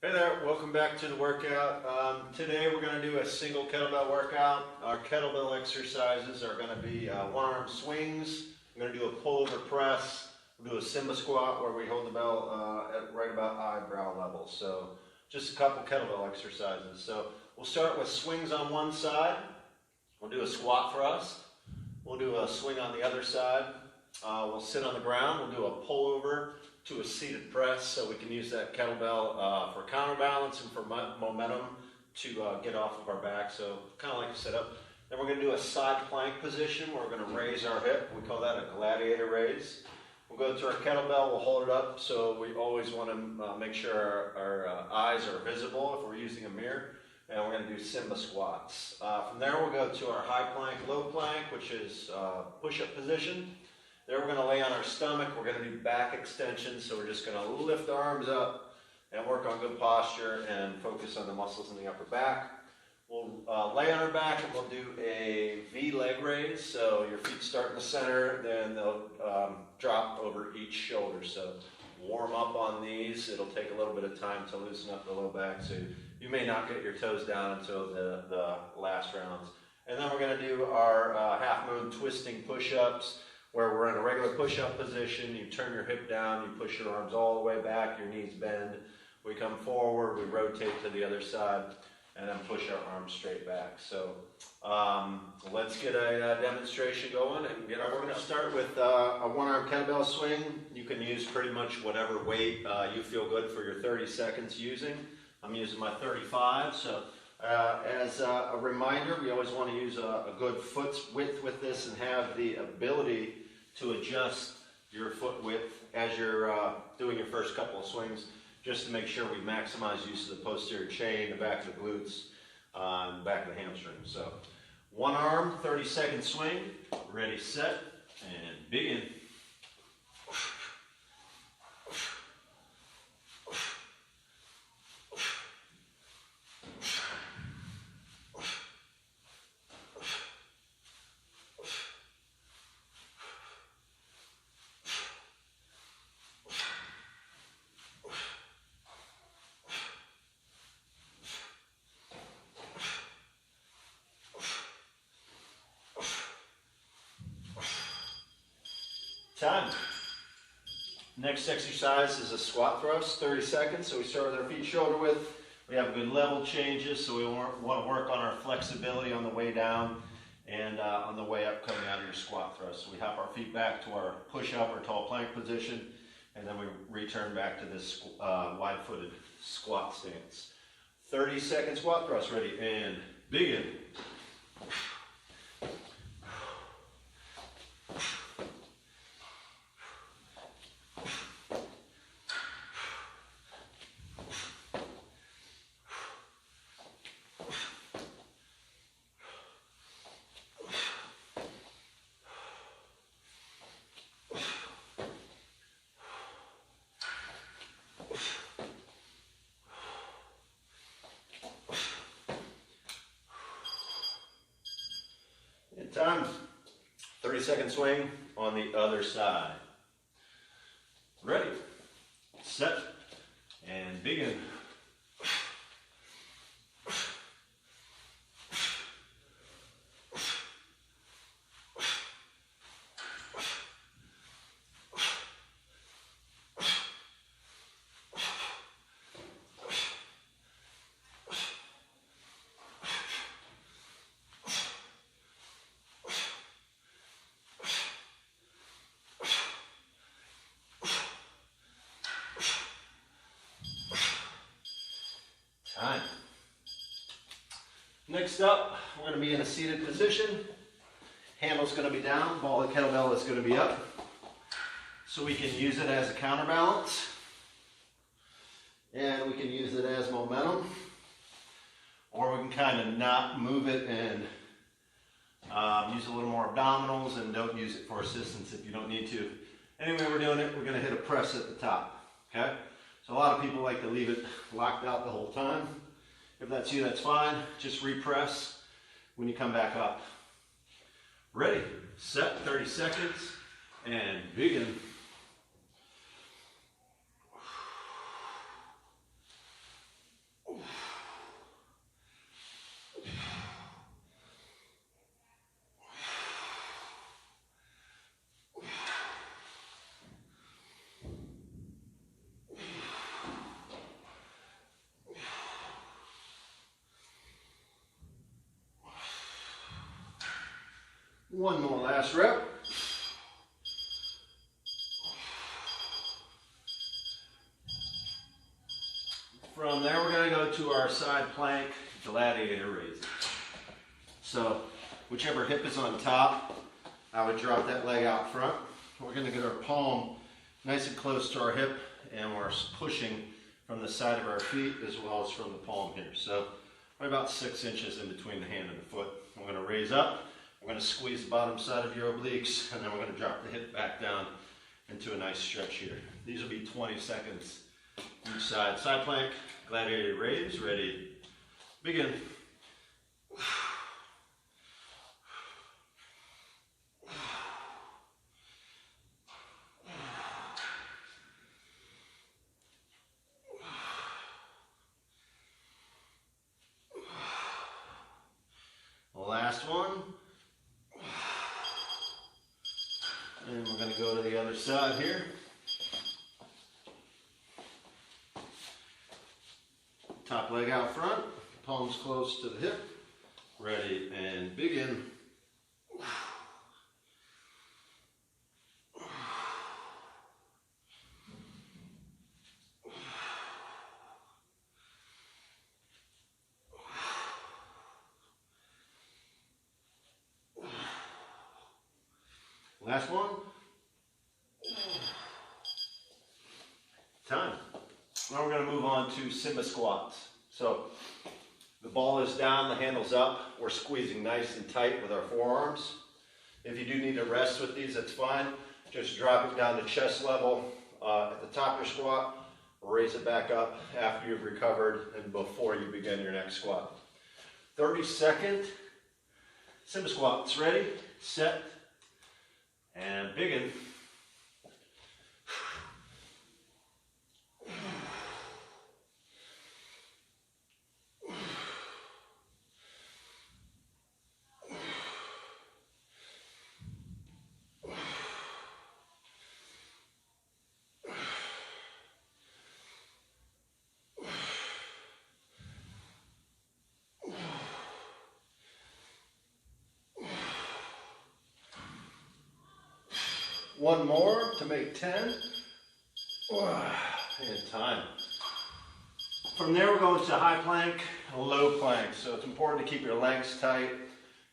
Hey there, welcome back to the workout. Today we're going to do a single kettlebell workout. Our kettlebell exercises are going to be one-arm swings. We're going to do a pullover press. We'll do a Simba squat where we hold the bell at right about eyebrow level. So just a couple kettlebell exercises. So we'll start with swings on one side. We'll do a squat thrust. We'll do a swing on the other side. We'll sit on the ground. We'll do a pullover to a seated press, so we can use that kettlebell for counterbalance and for momentum to get off of our back. So kind of like a sit up. Then we're going to do a side plank position where we're going to raise our hip. We call that a gladiator raise. We'll go to our kettlebell. We'll hold it up. So we always want to make sure our eyes are visible if we're using a mirror. And we're going to do Simba squats. From there we'll go to our high plank, low plank, which is push-up position. There we're going to lay on our stomach. We're going to do back extensions, so we're just going to lift the arms up and work on good posture and focus on the muscles in the upper back. We'll lay on our back and we'll do a V leg raise. So your feet start in the center, then they'll drop over each shoulder. So warm up on these. It'll take a little bit of time to loosen up the low back, so you may not get your toes down until the last rounds. And then we're going to do our half moon twisting push-ups, where we're in a regular push-up position. You turn your hip down, you push your arms all the way back, your knees bend. We come forward, we rotate to the other side, and then push our arms straight back. So let's get a demonstration going and get our workout. We're going to start with a one-arm kettlebell swing. You can use pretty much whatever weight you feel good for your 30 seconds using. I'm using my 35, so as a reminder, we always want to use a good foot's width with this and have the ability to adjust your foot width as you're doing your first couple of swings, just to make sure we maximize use of the posterior chain, the back of the glutes, and the back of the hamstring. So one arm, 30-second swing, ready, set, and begin. Time. Next exercise is a squat thrust, 30 seconds. So we start with our feet shoulder width. We have good level changes, so we want to work on our flexibility on the way down and on the way up coming out of your squat thrust. So we hop our feet back to our push-up or tall plank position, and then we return back to this wide-footed squat stance. 30-second squat thrust, ready, and begin. Time. 30-second swing on the other side. Ready, set, and begin. Time. Next up, we're going to be in a seated position. Handle's going to be down, ball of the kettlebell is going to be up. So we can use it as a counterbalance, and we can use it as momentum, or we can kind of not move it and use a little more abdominals and don't use it for assistance if you don't need to. Anyway, we're doing it, we're going to hit a press at the top, okay? So a lot of people like to leave it locked out the whole time. If that's you, that's fine. Just repress when you come back up. Ready, set, 30 seconds, and begin. One more last rep. From there, we're going to go to our side plank gladiator raises. So, whichever hip is on top, I would drop that leg out front. We're going to get our palm nice and close to our hip, and we're pushing from the side of our feet as well as from the palm here. So, right about 6 inches in between the hand and the foot. We're going to raise up. We're going to squeeze the bottom side of your obliques, and then we're going to drop the hip back down into a nice stretch here. These will be 20 seconds each side. Side plank, gladiator raise, ready, begin. Last one. And we're going to go to the other side here. Top leg out front, palms close to the hip. Ready and begin. Last one. Time. Now we're going to move on to Simba squats. So the ball is down, the handle's up. We're squeezing nice and tight with our forearms. If you do need to rest with these, that's fine. Just drop it down to chest level at the top of your squat. Raise it back up after you've recovered and before you begin your next squat. 30-second Simba squats. Ready, set, and begin. One more to make 10. And time. From there, we're going to high plank, low plank. So it's important to keep your legs tight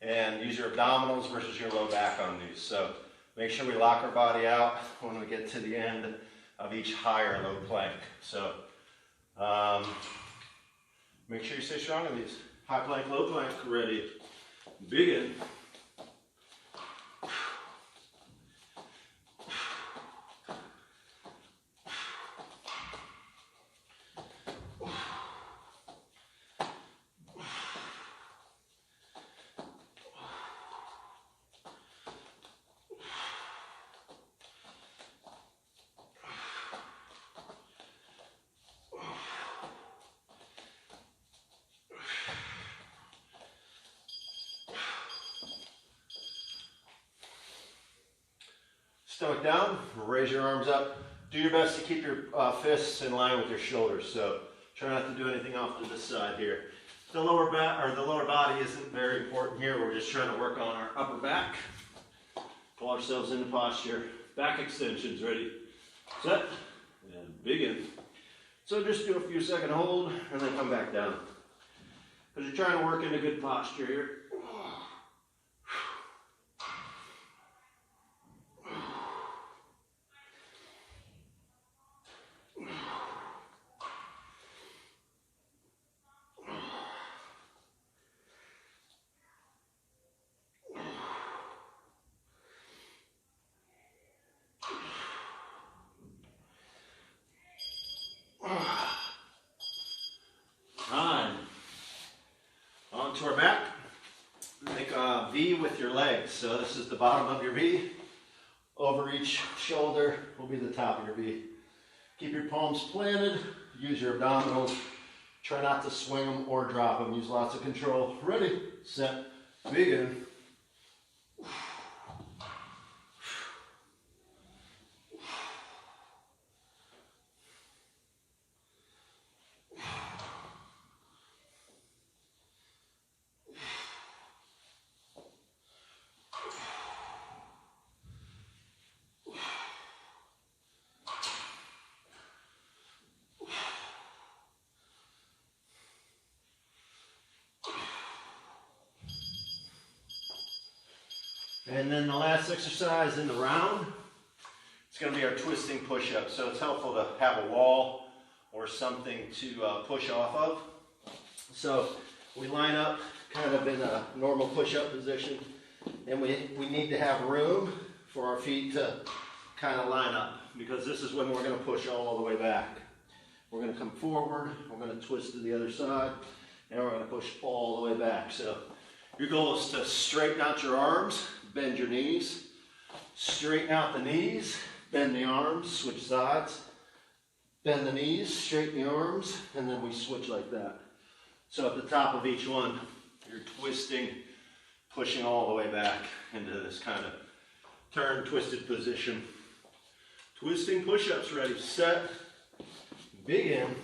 and use your abdominals versus your low back on these. So make sure we lock our body out when we get to the end of each high or low plank. So make sure you stay strong on these. High plank, low plank, ready, begin. Stomach down, raise your arms up. Do your best to keep your fists in line with your shoulders. So try not to do anything off to this side here. The lower back or the lower body isn't very important here. We're just trying to work on our upper back. Pull ourselves into posture. Back extensions, ready, set, and begin. So just do a few second hold and then come back down. Because you're trying to work in a good posture here. Time. Onto our back. Make a V with your legs. So this is the bottom of your V. Over each shoulder will be the top of your V. Keep your palms planted. Use your abdominals. Try not to swing them or drop them. Use lots of control. Ready, set, begin. And then the last exercise in the round, it's going to be our twisting push-up. So it's helpful to have a wall or something to push off of. So we line up kind of in a normal push-up position, and we need to have room for our feet to kind of line up, because this is when we're going to push all the way back. We're going to come forward, we're going to twist to the other side, and we're going to push all the way back. So your goal is to straighten out your arms, bend your knees, straighten out the knees, bend the arms, switch sides, bend the knees, straighten the arms, and then we switch like that. So at the top of each one, you're twisting, pushing all the way back into this kind of turn, twisted position. Twisting push-ups, ready, set, begin.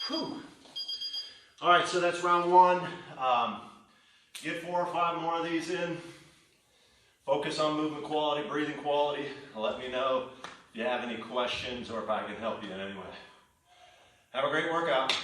Whew. All right, so that's round one. Get 4 or 5 more of these in. Focus on movement quality, breathing quality. Let me know if you have any questions or if I can help you in any way. Have a great workout.